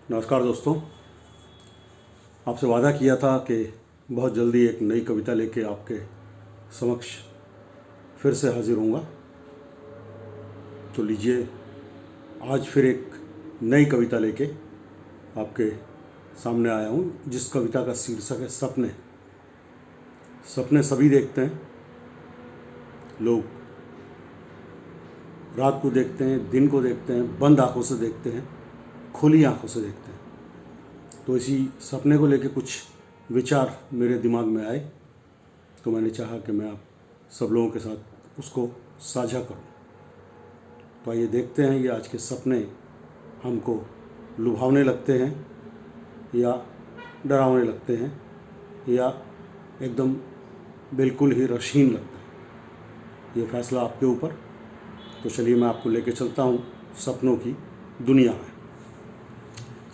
नमस्कार दोस्तों। आपसे वादा किया था कि बहुत जल्दी एक नई कविता लेके आपके समक्ष फिर से हाजिर होऊंगा। तो लीजिए, आज फिर एक नई कविता लेके आपके सामने आया हूँ, जिस कविता का शीर्षक है सपने। सपने सभी देखते हैं। लोग रात को देखते हैं, दिन को देखते हैं, बंद आंखों से देखते हैं, खुली आंखों से देखते हैं। तो इसी सपने को लेके कुछ विचार मेरे दिमाग में आए, तो मैंने चाहा कि मैं आप सब लोगों के साथ उसको साझा करूं। तो आइए देखते हैं ये आज के सपने हमको लुभावने लगते हैं या डरावने लगते हैं या एकदम बिल्कुल ही रसीन लगते हैं। ये फैसला आपके ऊपर। तो चलिए मैं आपको लेके चलता हूँ सपनों की दुनिया में।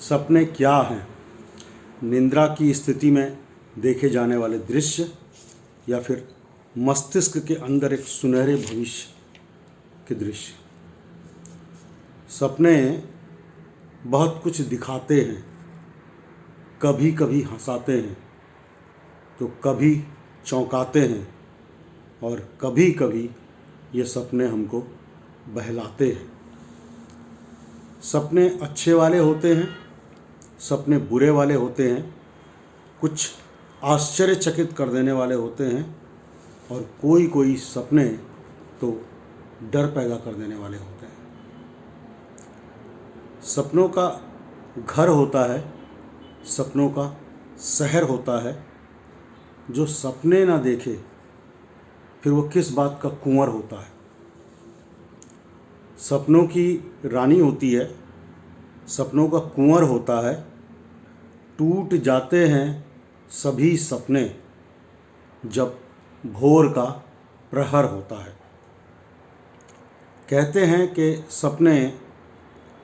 सपने क्या हैं? निद्रा की स्थिति में देखे जाने वाले दृश्य या फिर मस्तिष्क के अंदर एक सुनहरे भविष्य के दृश्य। सपने बहुत कुछ दिखाते हैं, कभी कभी हंसाते हैं तो कभी चौंकाते हैं और कभी कभी ये सपने हमको बहलाते हैं। सपने अच्छे वाले होते हैं, सपने बुरे वाले होते हैं, कुछ आश्चर्यचकित कर देने वाले होते हैं और कोई कोई सपने तो डर पैदा कर देने वाले होते हैं। सपनों का घर होता है, सपनों का शहर होता है। जो सपने ना देखे फिर वो किस बात का कुंवर होता है। सपनों की रानी होती है, सपनों का कुंवर होता है। टूट जाते हैं सभी सपने जब भोर का प्रहर होता है। कहते हैं कि सपने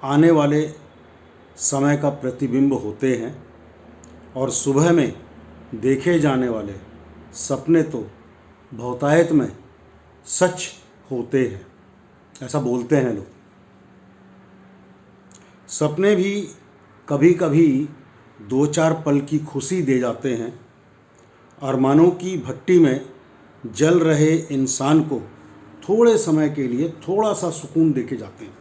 आने वाले समय का प्रतिबिंब होते हैं और सुबह में देखे जाने वाले सपने तो बहुतायत में सच होते हैं, ऐसा बोलते हैं लोग। सपने भी कभी कभी दो चार पल की खुशी दे जाते हैं। अरमानों की भट्टी में जल रहे इंसान को थोड़े समय के लिए थोड़ा सा सुकून दे के जाते हैं।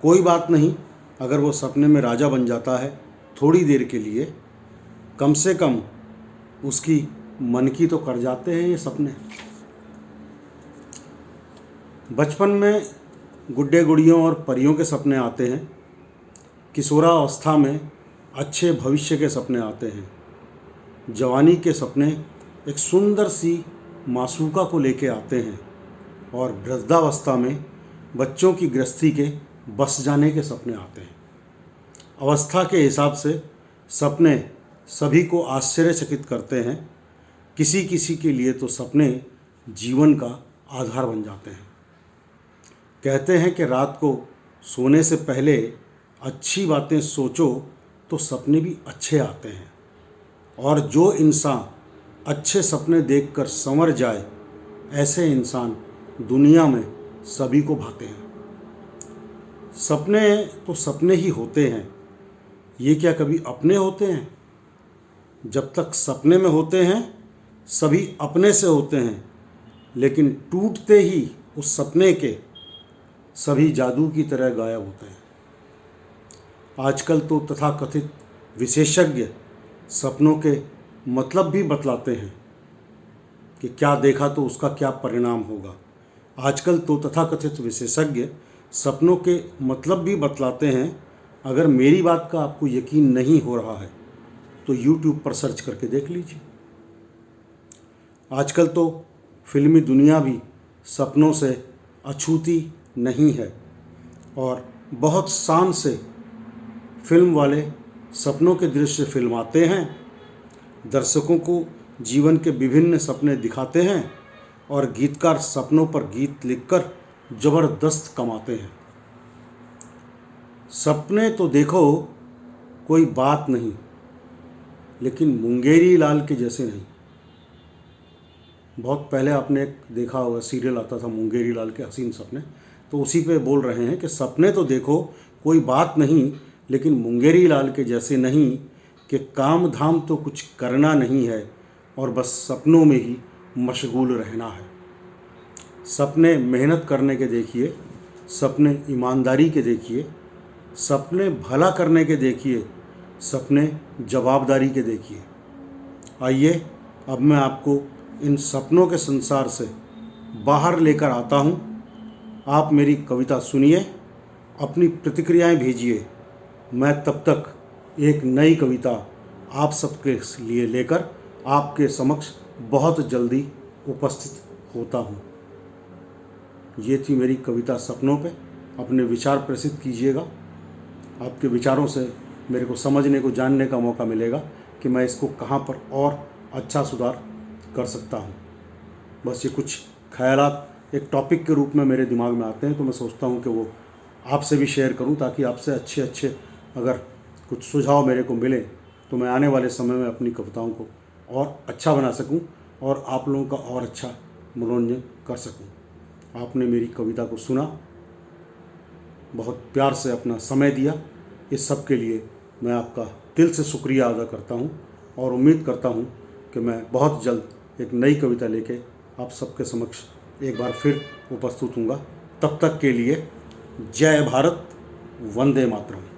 कोई बात नहीं, अगर वो सपने में राजा बन जाता है थोड़ी देर के लिए, कम से कम उसकी मन की तो कर जाते हैं ये सपने। बचपन में गुड्डे गुड़ियों और परियों के सपने आते हैं। किशोरावस्था में अच्छे भविष्य के सपने आते हैं। जवानी के सपने एक सुंदर सी मासूका को लेके आते हैं और वृद्धावस्था में बच्चों की गृहस्थी के बस जाने के सपने आते हैं। अवस्था के हिसाब से सपने सभी को आश्चर्यचकित करते हैं। किसी किसी के लिए तो सपने जीवन का आधार बन जाते हैं। कहते हैं कि रात को सोने से पहले अच्छी बातें सोचो तो सपने भी अच्छे आते हैं, और जो इंसान अच्छे सपने देखकर संवर जाए, ऐसे इंसान दुनिया में सभी को भाते हैं। सपने तो सपने ही होते हैं, ये क्या कभी अपने होते हैं? जब तक सपने में होते हैं सभी अपने से होते हैं, लेकिन टूटते ही उस सपने के सभी जादू की तरह गायब होते हैं। आजकल तो तथाकथित विशेषज्ञ सपनों के मतलब भी बतलाते हैं कि क्या देखा तो उसका क्या परिणाम होगा। आजकल तो तथाकथित विशेषज्ञ सपनों के मतलब भी बतलाते हैं। अगर मेरी बात का आपको यकीन नहीं हो रहा है तो YouTube पर सर्च करके देख लीजिए। आजकल तो फिल्मी दुनिया भी सपनों से अछूती नहीं है और बहुत शान से फिल्म वाले सपनों के दृश्य फिल्माते हैं, दर्शकों को जीवन के विभिन्न सपने दिखाते हैं और गीतकार सपनों पर गीत लिखकर ज़बरदस्त कमाते हैं। सपने तो देखो कोई बात नहीं, लेकिन मुंगेरी लाल के जैसे नहीं। बहुत पहले आपने एक देखा होगा, सीरियल आता था मुंगेरी लाल के हसीन सपने, तो उसी पे बोल रहे हैं कि सपने तो देखो कोई बात नहीं, लेकिन मुंगेरी लाल के जैसे नहीं कि काम धाम तो कुछ करना नहीं है और बस सपनों में ही मशगूल रहना है। सपने मेहनत करने के देखिए, सपने ईमानदारी के देखिए, सपने भला करने के देखिए, सपने जवाबदारी के देखिए। आइए अब मैं आपको इन सपनों के संसार से बाहर लेकर आता हूँ। आप मेरी कविता सुनिए, अपनी प्रतिक्रियाएं भेजिए। मैं तब तक एक नई कविता आप सबके लिए लेकर आपके समक्ष बहुत जल्दी उपस्थित होता हूँ। ये थी मेरी कविता सपनों पे। अपने विचार प्रेषित कीजिएगा। आपके विचारों से मेरे को समझने को, जानने का मौका मिलेगा कि मैं इसको कहाँ पर और अच्छा सुधार कर सकता हूँ। बस ये कुछ ख्यालात एक टॉपिक के रूप में मेरे दिमाग में आते हैं, तो मैं सोचता हूँ कि वो आपसे भी शेयर करूँ, ताकि आपसे अच्छे अच्छे अगर कुछ सुझाव मेरे को मिले तो मैं आने वाले समय में अपनी कविताओं को और अच्छा बना सकूं और आप लोगों का और अच्छा मनोरंजन कर सकूं। आपने मेरी कविता को सुना, बहुत प्यार से अपना समय दिया, इस सब के लिए मैं आपका दिल से शुक्रिया अदा करता हूं और उम्मीद करता हूं कि मैं बहुत जल्द एक नई कविता लेके आप सबके समक्ष एक बार फिर उपस्थित हूँगा। तब तक के लिए जय भारत, वंदे मातरम।